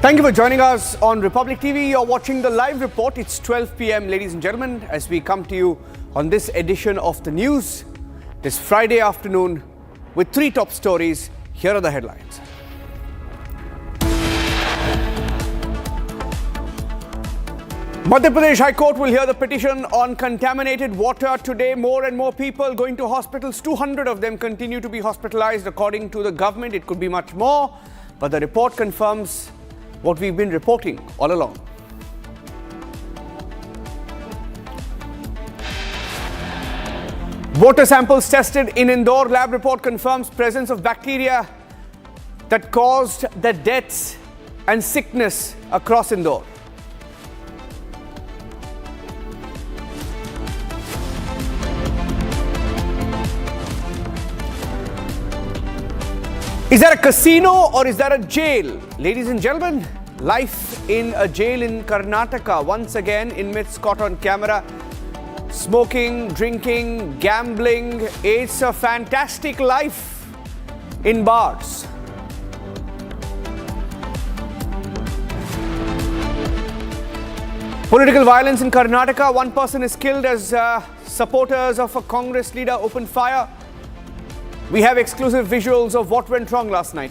Thank you for joining us on Republic TV. You're watching the live report. It's 12 p.m. ladies and gentlemen, as we come to you on this edition of the news this Friday afternoon with three top stories. Here are the headlines. Madhya Pradesh High Court will hear the petition on contaminated water today. More and more people going to hospitals. 200 of them continue to be hospitalized. According to the government, it could be much more, but the report confirms what we've been reporting all along. Water samples tested in Indore. Lab report confirms presence of bacteria that caused the deaths and sickness across Indore. Is that a casino or is that a jail? Ladies and gentlemen, life in a jail in Karnataka. Once again, inmates caught on camera. Smoking, drinking, gambling. It's a fantastic life in bars. Political violence in Karnataka. One person is killed as supporters of a Congress leader opened fire. We have exclusive visuals of what went wrong last night.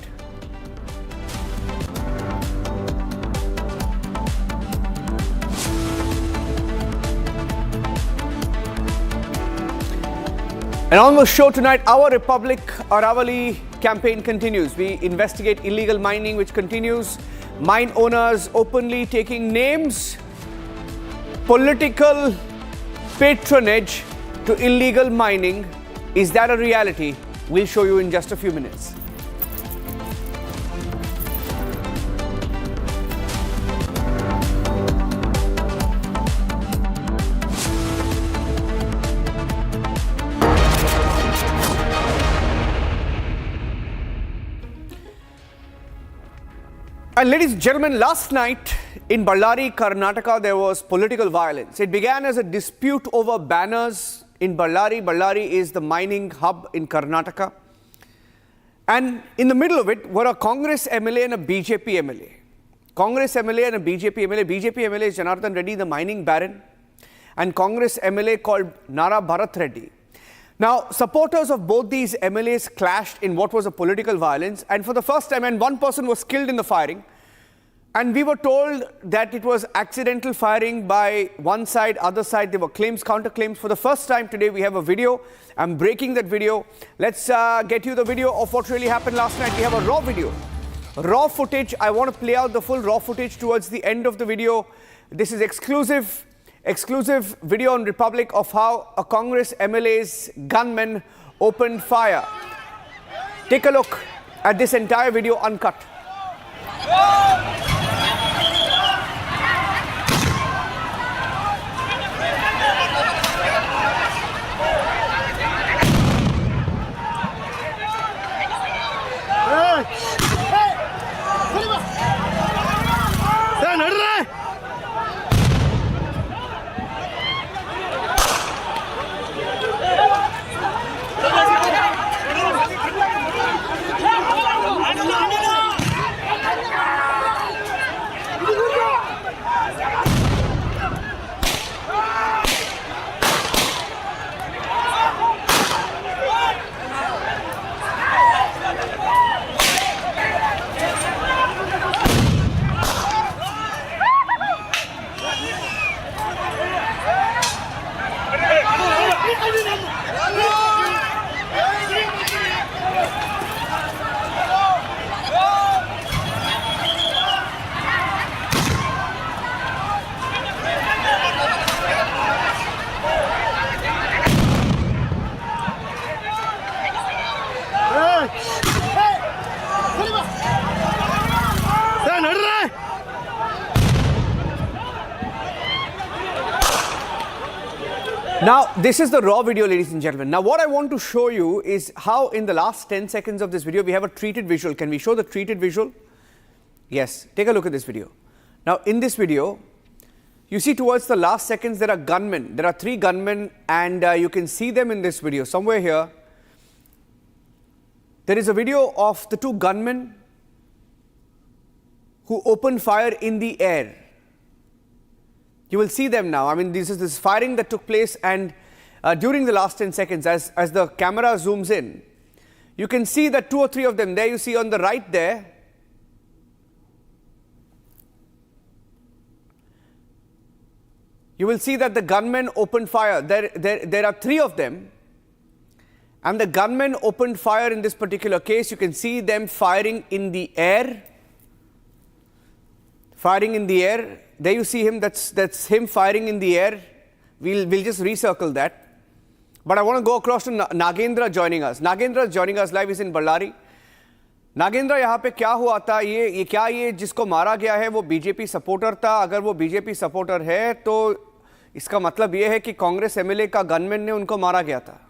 And on the show tonight, Our Republic Aravalli campaign continues. We investigate illegal mining, which continues. Mine owners openly taking names. Political patronage to illegal mining. Is that a reality? We'll show you in just a few minutes. And ladies and gentlemen, last night in Ballari, Karnataka, there was political violence. It began as a dispute over banners in Ballari. Ballari is the mining hub in Karnataka. And in the middle of it were a Congress MLA and a BJP MLA. Congress MLA and a BJP MLA. BJP MLA is Janardhan Reddy, the mining baron. And Congress MLA called Nara Bharat Reddy. Now, supporters of both these MLAs clashed in what was a political violence. And for the first time, and one person was killed in the firing. And we were told that it was accidental firing by one side, other side. There were claims, counterclaims. For the first time today, we have a video. I'm breaking that video. Let's get you the video of what really happened last night. We have a raw video, raw footage. I want to play out the full raw footage towards the end of the video. This is exclusive video on Republic of how a Congress MLA's gunmen opened fire. Take a look at this entire video uncut. Now, this is the raw video, ladies and gentlemen. Now, what I want to show you is how in the last 10 seconds of this video, we have a treated visual. Can we show the treated visual? Yes, take a look at this video. Now, in this video, you see towards the last seconds, there are gunmen. There are 3 gunmen, and you can see them in this video. Somewhere here, there is a video of the 2 gunmen who opened fire in the air. You will see them now. I mean, this is this firing that took place, and during the last 10 seconds, as the camera zooms in, you can see that 2 or 3 of them there. You see on the right there. You will see that the gunmen opened fire. There are 3 of them. And the gunmen opened fire in this particular case. You can see them firing in the air. Firing in the air. There you see him. That's him firing in the air. We'll just recircle that. But I want to go across to Nagendra joining us. Nagendra is joining us live. He's in Ballari. Nagendra, यहाँ पे क्या हुआ था? ये जिसको मारा गया है वो बीजेपी सपोर्टर था? अगर वो बीजेपी सपोर्टर है तो इसका मतलब ये है कि कांग्रेस एमएलए का गनमैन ने उनको मारा गया था।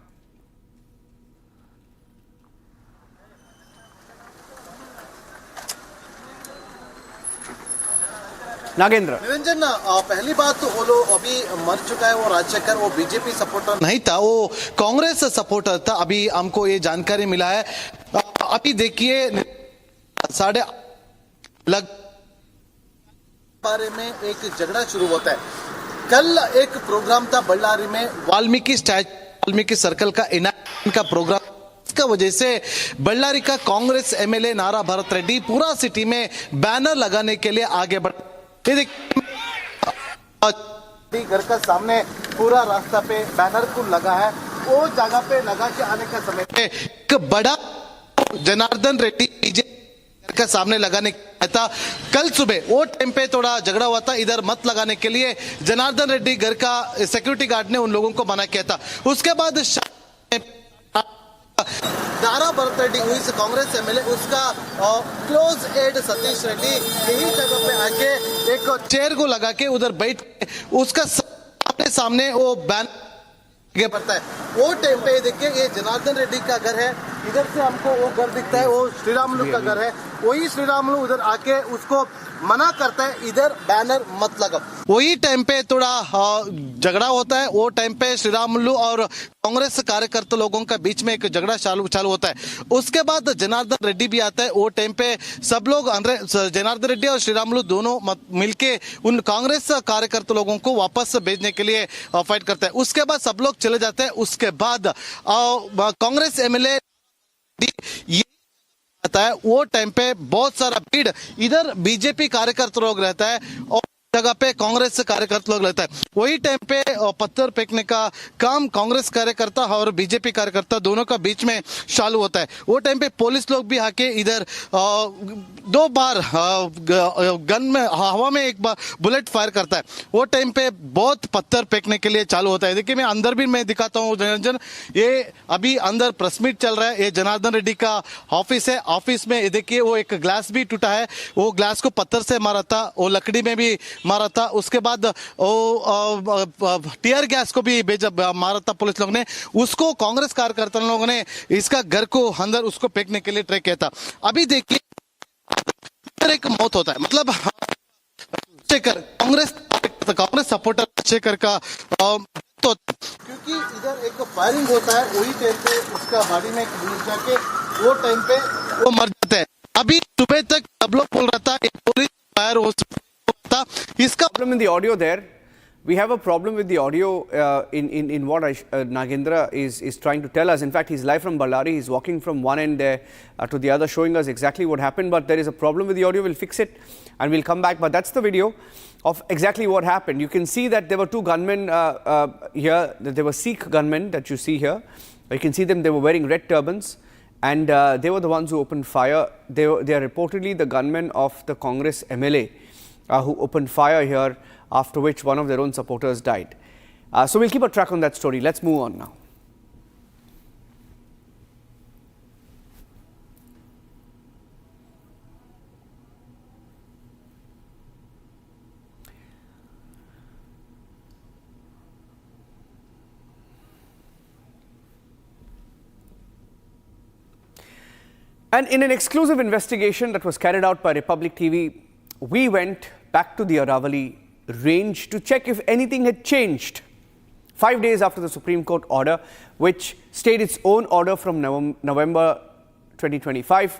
नागेंद्र, निरंजन, पहली बात तो वो लोग अभी मर चुका है वो राजशेखर, वो बीजेपी सपोर्टर नहीं था, वो कांग्रेस सपोर्टर था। अभी हमको ये जानकारी मिला है। अभी देखिए 8:30 बारे में एक झगड़ा शुरू होता है। कल एक प्रोग्राम था बल्लारी में, वाल्मीकि सर्कल का इनाम का प्रोग्राम। इसका वजह से बल्लारी का कांग्रेस एमएलए नारा भरत रेड्डी पूरा सिटी में बैनर लगाने के लिए आगे बढ़, घर का सामने पूरा रास्ता पे बैनर को लगा है। वो जगह पे लगा के आने का समय एक बड़ा जनार्दन रेड्डी घर का सामने लगाने था। कल सुबह वो टाइम पे थोड़ा झगड़ा हुआ था, इधर मत लगाने के लिए जनार्दन रेड्डी घर का सिक्योरिटी गार्ड ने उन लोगों को मना किया था। उसके बाद नारा भरत रेड्डी हुई से कांग्रेस एमएलए, उसका क्लोज एड सतीश रेड्डी यही जगह पे आके एक चेयर को लगा के उधर बैठ उसका सामने वो बैन पड़ता है। वो टाइम पे देखिए ये जनार्दन रेड्डी का घर है, इधर से हमको वो घर दिखता है, वो श्रीरामुलु का घर है। वही श्रीरामुलु उधर आके उसको मना करता है, इधर बैनर मत लगाओ। वही टाइम पे थोड़ा झगड़ा होता है। वो टाइम पे श्रीरामुलु और कांग्रेस कार्यकर्ता लोगों का बीच में एक झगड़ा चालू होता है। उसके बाद जनार्दन रेड्डी भी आता है। वो टाइम पे सब लोग जनार्दन रेड्डी और श्रीरामुलु दोनों मिलके उन कांग्रेस कार्यकर्ता लोगों को वापस भेजने के लिए फाइट करता है। उसके बाद सब लोग चले जाते हैं। उसके बाद कांग्रेस एमएलए आता है। वो टाइम पे बहुत सारा भीड़, इधर बीजेपी कार्यकर्ता लोग रहता है और जगह पे कांग्रेस कार्यकर्ता लोग रहता है। वही टाइम पे पत्थर फेंकने का काम कांग्रेस कार्यकर्ता और बीजेपी कार्यकर्ता दोनों का बीच में चालू होता है। वो टाइम पे पुलिस लोग भी आके इधर 2 बार गन में हवा में एक बार बुलेट फायर करता है। वो टाइम पे बहुत पत्थर फेंकने के लिए चालू होता है। देखिए मैं अंदर भी मैं दिखाता हूँ निरंजन, ये अभी अंदर प्रेस मीट चल रहा है। ये जनार्दन रेड्डी का ऑफिस है। ऑफिस में देखिए वो एक ग्लास भी टूटा है, वो ग्लास को पत्थर से मारा था, वो लकड़ी में भी मारा था। उसके बाद टीयर गैस को भी मारा था पुलिस लोग ने। उसको कांग्रेस कार्यकर्ता लोगों ने इसका घर को अंदर उसको फेंकने के लिए ट्राई किया था। अभी देखिए एक मौत होता है, मतलब कांग्रेस सपोर्टर शेखर का तो क्योंकि इधर एक फायरिंग होता है, वही टाइम पे उसका बॉडी में जाके वो टाइम पे वो मर जाता है। अभी सुबह तक सब लोग बोल रहा था पुलिस फायर हो इसका problem in the audio there. We have a problem with the audio in what Nagendra is trying to tell us. In fact, he's live from Ballari. He's walking from one end there to the other, showing us exactly what happened. But there is a problem with the audio. We'll fix it and we'll come back. But that's the video of exactly what happened. You can see that there were 2 gunmen here. There were Sikh gunmen that you see here. You can see them. They were wearing red turbans. And they were the ones who opened fire. They are reportedly the gunmen of the Congress MLA. Who opened fire here, after which one of their own supporters died. So we'll keep a track on that story. Let's move on now. And in an exclusive investigation that was carried out by Republic TV, we went back to the Aravalli range to check if anything had changed 5 days after the Supreme Court order, which stayed its own order from November 2025,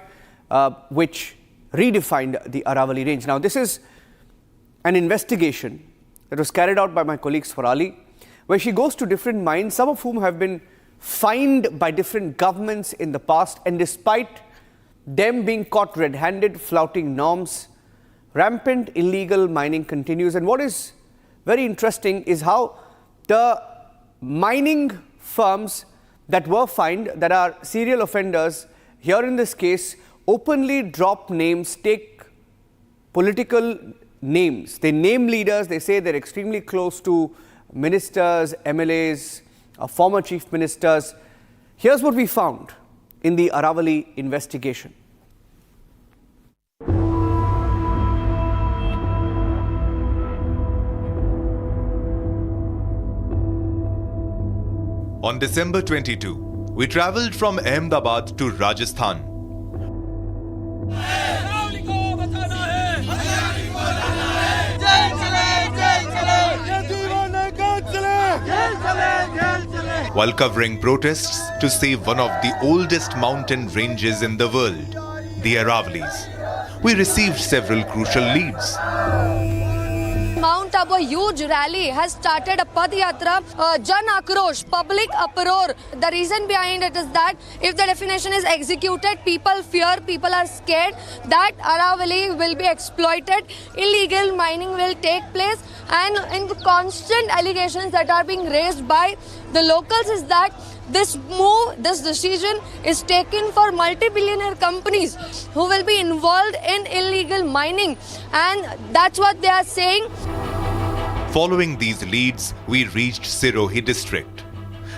which redefined the Aravalli range. Now, this is an investigation that was carried out by my colleague Aravalli, where she goes to different mines, some of whom have been fined by different governments in the past, and despite them being caught red-handed flouting norms, rampant illegal mining continues. And what is very interesting is how the mining firms that were fined, that are serial offenders, here in this case, openly drop names, take political names. They name leaders, they say they're extremely close to ministers, MLAs, former chief ministers. Here's what we found in the Aravalli investigation. On December 22, we travelled from Ahmedabad to Rajasthan. While covering protests to save one of the oldest mountain ranges in the world, the Aravalis, we received several crucial leads. Mount Abu, a huge rally has started, a Padayatra, Jan Akrosh, public uproar. The reason behind it is that if the definition is executed, people fear, people are scared that Aravalli will be exploited, illegal mining will take place, and in the constant allegations that are being raised by the locals is that this move, this decision is taken for multi-billionaire companies who will be involved in illegal mining, and that's what they are saying. Following these leads, we reached Sirohi district.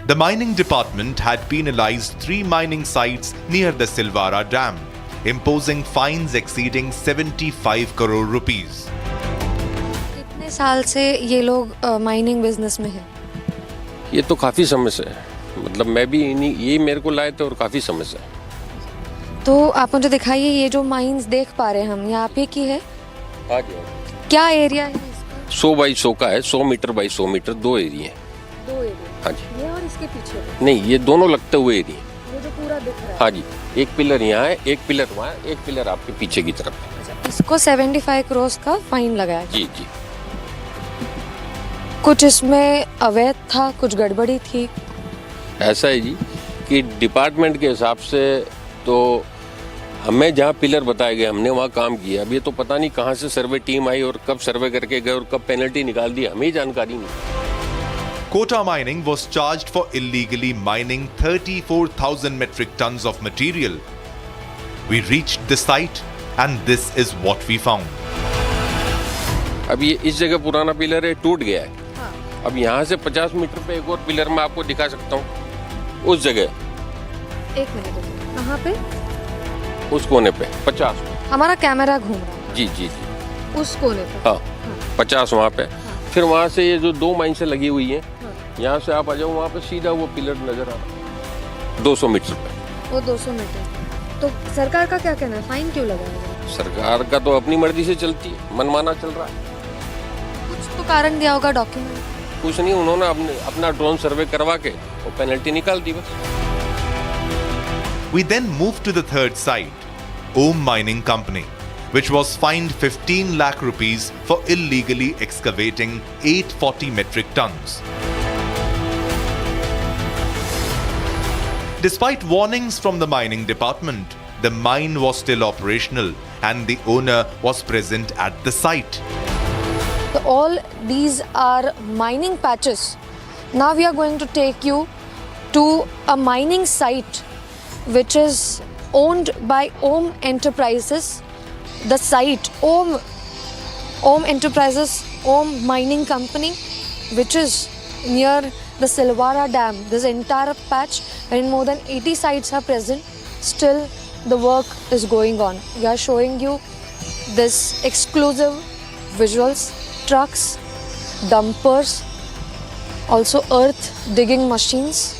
The mining department had penalized 3 mining sites near the Silvara Dam, imposing fines exceeding 75 crore rupees. कितने साल से ये लोग mining business में हैं? ये तो काफ़ी समय से है, मतलब मैं भी ये मेरे को लाए थे और काफ़ी समय से। तो आप मुझे दिखाइए, ये जो माइंस देख पा रहे हैं हम, यहाँ पे की है? हाँ जी। क्या एरिया है इसका? 100 बाई 100 का है, 100 मीटर बाई 100 मीटर, 2 एरिया हैं। 2 एरिया? हाँ जी। ये और इसके पीछे? नहीं, ये दोनों लगते हुए एरिया। ये जो पूरा दिख रहा है? हाँ जी, एक पिलर यहाँ है, एक पिलर वहाँ है, एक पिलर आपके पीछे की तरफ है। इसको 75 करोड़ का फाइन लगाया? जी जी। कुछ इसमें अवैध था, कुछ गड़बड़ी थी? ऐसा है जी कि डिपार्टमेंट के हिसाब से तो हमें जहाँ पिलर बताए गए हमने वहाँ काम किया। अब ये तो पता नहीं कहाँ से सर्वे टीम आई और कब सर्वे करके गए और कब पेनल्टी निकाल दी, हमें जानकारी नहीं। Kota Mining was charged for illegally mining 34,000 metric tons of material. We reached the site and this is what we found. अब ये इस जगह पुराना पिलर है, टूट गया है। हाँ। अब यहाँ से 50 मीटर पे एक और पिलर मैं आपको दिखा सकता हूँ, उस जगह। एक मिनट, कहाँ पे? उस कोने पे 50। हमारा कैमरा घूम रहा है। जी जी जी। उस कोने पे? हाँ, 50 वहाँ पे। फिर वहाँ से ये जो 2 माइन से लगी हुई हैं, यहाँ से आप आ जाओ, वहाँ पे सीधा वो पिलर नजर आ रहा है 200 मीटर पे। वो 200 मीटर। तो सरकार का क्या कहना है, फाइन क्यों लगाया? सरकार का तो अपनी मर्जी से चलती है, मनमाना चल रहा है। कुछ तो कारण दिया होगा डॉक्यूमेंट? कुछ नहीं, उन्होंने अपना ड्रोन सर्वे करवा के वो पेनल्टी निकाल दी बस। We then moved to the third site, Om Mining Company, which was fined 15 lakh rupees for illegally excavating 840 metric tons. Despite warnings from the mining department, the mine was still operational and the owner was present at the site. So all these are mining patches. Now we are going to take you to a mining site which is owned by Om Enterprises. The site Om Enterprises, Om Mining Company, which is near the Silvara Dam. This entire patch wherein more than 80 sites are present. Still the work is going on. We are showing you this exclusive visuals, trucks, dumpers, also earth digging machines.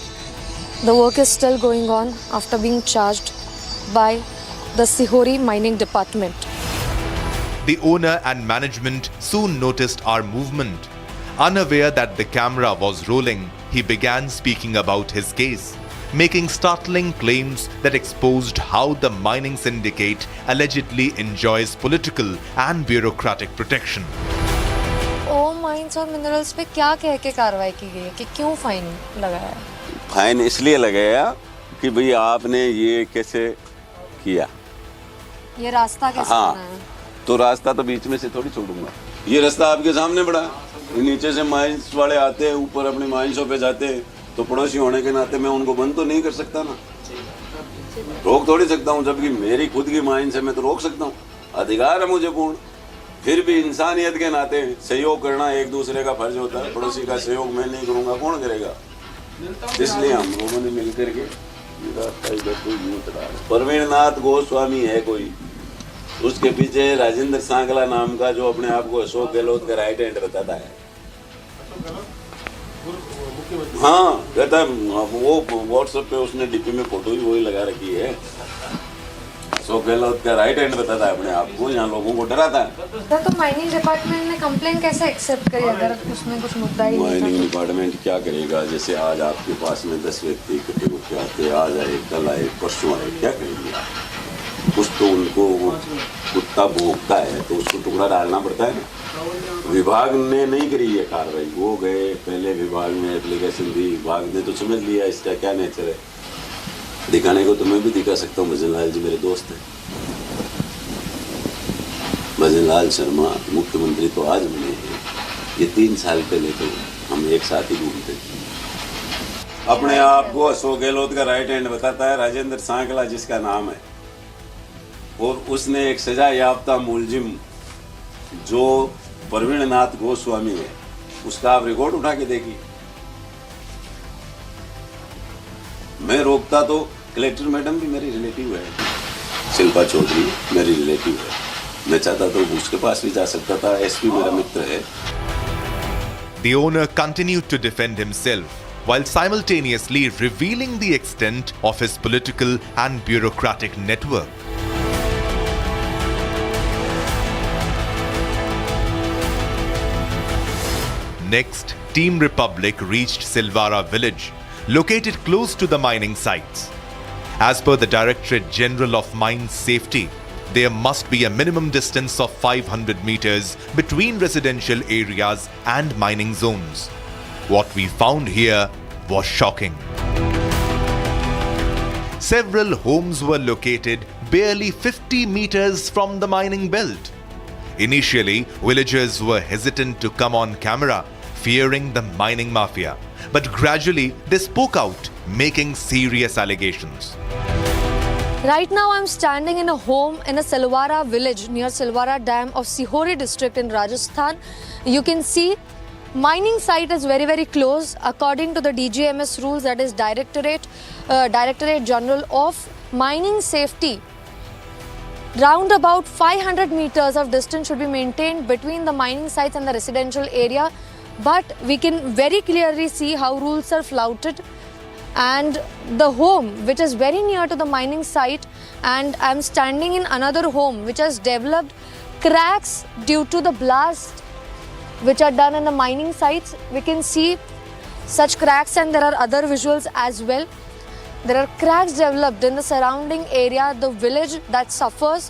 The work is still going on after being charged by the Sirohi mining department. The owner and management soon noticed our movement. Unaware that the camera was rolling, he began speaking about his case. making startling claims that exposed how the mining syndicate allegedly enjoys political and bureaucratic protection. ओम mines और minerals पे क्या कह के कार्रवाई की गई है कि क्यों फाइन लगाया है? फाइन इसलिए लगाया कि भाई आपने ये कैसे किया, ये रास्ता कैसे हाँ, बना है? तो रास्ता तो बीच में से थोड़ी छोड़ूंगा। ये रास्ता आपके सामने पड़ा, नीचे से माइंस वाले आते हैं, ऊपर अपने माइंसों पे जाते हैं, तो पड़ोसी होने के नाते मैं उनको बंद तो नहीं कर सकता ना, रोक थोड़ी सकता हूँ, जबकि मेरी खुद की माइंस है, मैं तो रोक सकता हूँ, अधिकार है मुझे पूर्ण। फिर भी इंसानियत के नाते सहयोग करना एक दूसरे का फर्ज होता है, पड़ोसी का सहयोग मैं नहीं करूँगा कौन करेगा? इसलिए हम लोगों ने मिल करके प्रवीणनाथ गोस्वामी है कोई, उसके पीछे राजेंद्र सांगला नाम का जो अपने आप को अशोक गहलोत का राइट हैंड बताता है, हाँ कहता है, वो व्हाट्सएप पे उसने डीपी में फोटो ही वही लगा रखी है, अशोक गहलोत का राइट हैंड बताता है अपने आप को, यहाँ लोगों को डराता है। तो माइनिंग डिपार्टमेंट ने कंप्लेन कैसे एक्सेप्ट करी अगर उसमें कुछ मुद्दा ही नहीं था? माइनिंग डिपार्टमेंट क्या करेगा? जैसे आज आपके पास में 10 व्यक्ति इकट्ठे होकर आते, आज आए, कल आए, परसों आए, क्या करेंगे? कुछ तो उनको कुत्ता भोंकता है तो उसको टुकड़ा डालना पड़ता है ना। विभाग ने नहीं करी ये कार्रवाई, वो गए पहले विभाग में एप्लीकेशन दी, विभाग ने तो समझ लिया इसका क्या नेचर है, दिखाने को तो मैं भी दिखा सकता हूँ, भजन लाल जी मेरे दोस्त हैं, भजन लाल शर्मा मुख्यमंत्री तो आज बने हैं, ये 3 साल पहले तो हम एक साथ ही घूमते थे। अपने आप को अशोक गहलोत का राइट हैंड बताता है राजेंद्र सांगला जिसका नाम है, और उसने एक सजा याफ्ता मुलजिम जो प्रवीणनाथ गोस्वामी है उसका आप रिकॉर्ड उठा के देखिए। मैं रोकता तो कलेक्टर मैडम भी मेरी रिलेटिव है, शिल्पा चौधरी मेरी रिलेटिव है, मैं चाहता तो उसके पास भी जा सकता था, एसपी मेरा मित्र है। The owner continued to defend himself while simultaneously revealing the extent of his political and bureaucratic network. Next, Team Republic reached Silvara village, located close to the mining sites. As per the Directorate General of Mines Safety, there must be a minimum distance of 500 meters between residential areas and mining zones. What we found here was shocking. Several homes were located barely 50 meters from the mining belt. Initially, villagers were hesitant to come on camera, fearing the mining mafia. But gradually, they spoke out, making serious allegations. Right now, I'm standing in a home in a Silvara village near Silvara Dam of Sirohi district in Rajasthan. You can see mining site is very, very close. According to the DGMS rules, that is Directorate General of Mining Safety, round about 500 meters of distance should be maintained between the mining sites and the residential area. But we can very clearly see how rules are flouted. And the home which is very near to the mining site, and I'm standing in another home which has developed cracks due to the blast which are done in the mining sites. We can see such cracks, and there are other visuals as well. There are cracks developed in the surrounding area, the village that suffers.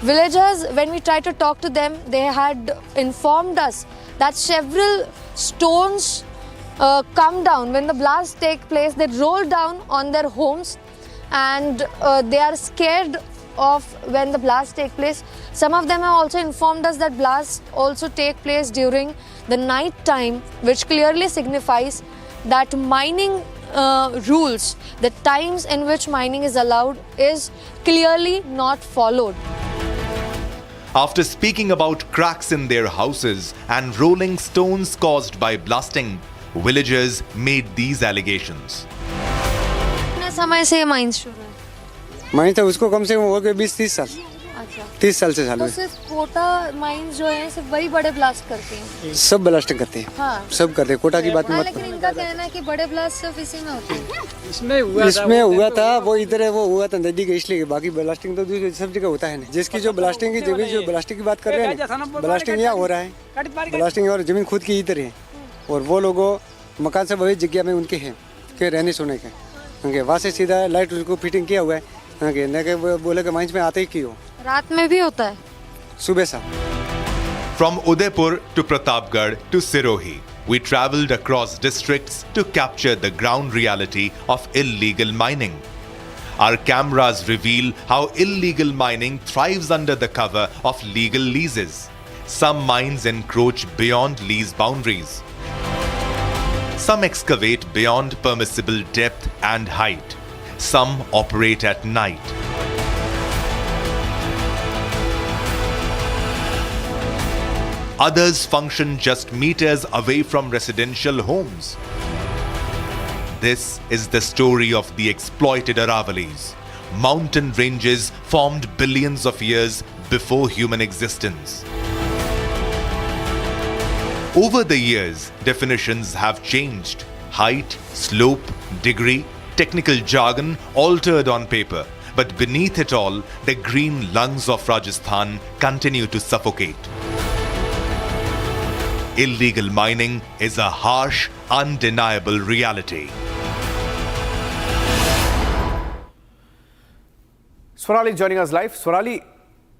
Villagers, when we tried to talk to them, they had informed us that several stones come down. When the blast takes place, they roll down on their homes, and they are scared of when the blast takes place. Some of them have also informed us that blasts also take place during the night time, which clearly signifies that mining rules, the times in which mining is allowed, is clearly not followed. After speaking about cracks in their houses and rolling stones caused by blasting, villagers made these allegations. कितने समय से ये mines शुरू है? Mines तो उसको कम से कम हो गए 20-30 साल। अच्छा, 30 साल से चालू तो है। सिर्फ कोटा माइंस जो है सिर्फ वही बड़े ब्लास्ट करते हैं? सब ब्लास्टिंग करते हैं। हाँ, सब करते हैं, कोटा की बात हाँ, मत लेकिन इनका कहना है कि बड़े ब्लास्ट सिर्फ इसी में होते हैं। इसमें हुआ था, वो इधर है, वो हुआ था नदी के, इसलिए बाकी ब्लास्टिंग तो दूसरी सब जगह होता है ना। जिसकी जो ब्लास्टिंग की जमीन, जो ब्लास्टिंग की बात कर रहे हैं, ब्लास्टिंग यहाँ हो रहा है, ब्लास्टिंग और जमीन खुद की इधर है, और वो लोगों मकान सब वही जगह में उनके हैं के रहने सोने के। वहाँ से सीधा लाइट उसको फिटिंग किया हुआ है, न कि वो बोले कि माइंस में आते ही क्यों। रात में भी होता है? सुबह शाम। From Udaipur to Pratapgarh to Sirohi, we travelled across districts to capture the ground reality of illegal mining. Our cameras reveal how illegal mining thrives under the cover of legal leases. Some mines encroach beyond lease boundaries. Some excavate beyond permissible depth and height. Some operate at night. Others function just meters away from residential homes. This is the story of the exploited Aravalis, mountain ranges formed billions of years before human existence. Over the years, definitions have changed. Height, slope, degree, technical jargon altered on paper. But beneath it all, the green lungs of Rajasthan continue to suffocate. Illegal mining is a harsh, undeniable reality. Swarali joining us live. Swarali,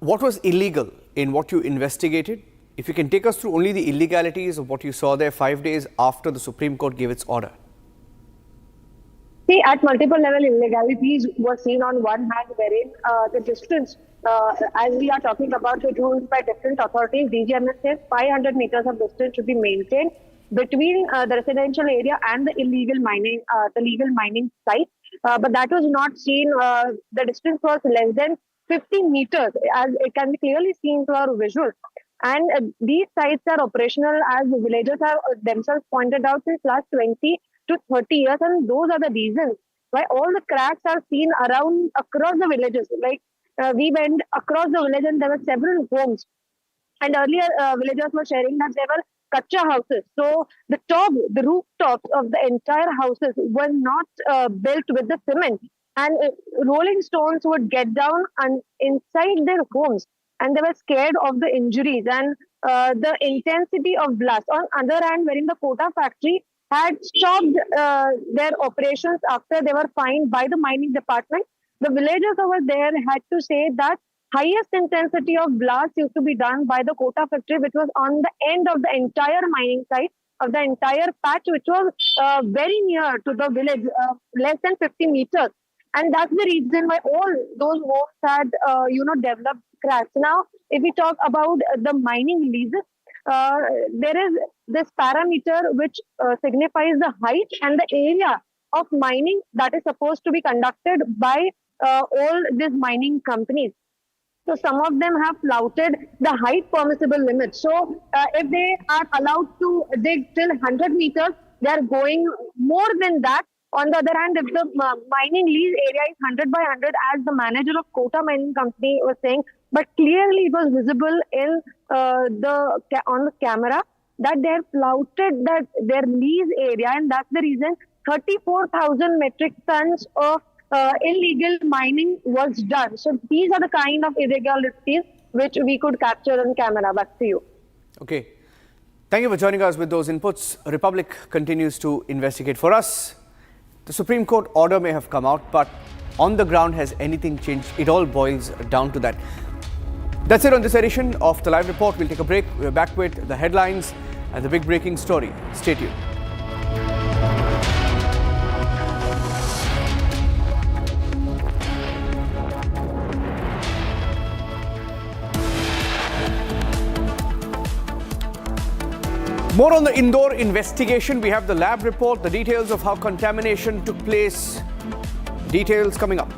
what was illegal in what you investigated? If you can take us through only the illegalities of what you saw there 5 days after the Supreme Court gave its order. See, at multiple level illegalities were seen on one hand, wherein the distance, as we are talking about it, rules by different authorities, DGMS says 500 meters of distance should be maintained between the residential area and the illegal mining, site. But that was not seen. The distance was less than 50 meters, as it can be clearly seen through our visuals. And these sites are operational, as the villagers have themselves pointed out, since last 20 to 30 years, and those are the reasons why all the cracks are seen around across the villages. Like we went across the village and there were several homes, and earlier villagers were sharing that there were kacha houses. So the rooftops of the entire houses were not built with the cement, and rolling stones would get down and inside their homes, and they were scared of the injuries and the intensity of blast. On other hand, wherein the Kota factory had stopped their operations after they were fined by the mining department, the villagers over there had to say that highest intensity of blast used to be done by the Kota factory, which was on the end of the entire mining site of the entire patch, which was very near to the village, less than 50 meters. And that's the reason why all those homes had, developed cracks. Now, if we talk about the mining leases, there is this parameter which signifies the height and the area of mining that is supposed to be conducted by all these mining companies. So some of them have flouted the height permissible limit. So if they are allowed to dig till 100 meters, they are going more than that. On the other hand, if the mining lease area is 100 by 100, as the manager of Kota Mining Company was saying, but clearly it was visible in on the camera that they have flouted their lease area, and that's the reason 34,000 metric tons of illegal mining was done. So these are the kind of irregularities which we could capture on camera. Back to you. Okay. Thank you for joining us with those inputs. Republic continues to investigate. For us, the Supreme Court order may have come out, but on the ground, has anything changed? It all boils down to that. That's it on this edition of the Live Report. We'll take a break. We're back with the headlines and the big breaking story. Stay tuned. More on the Indore investigation. We have the lab report, the details of how contamination took place. Details coming up.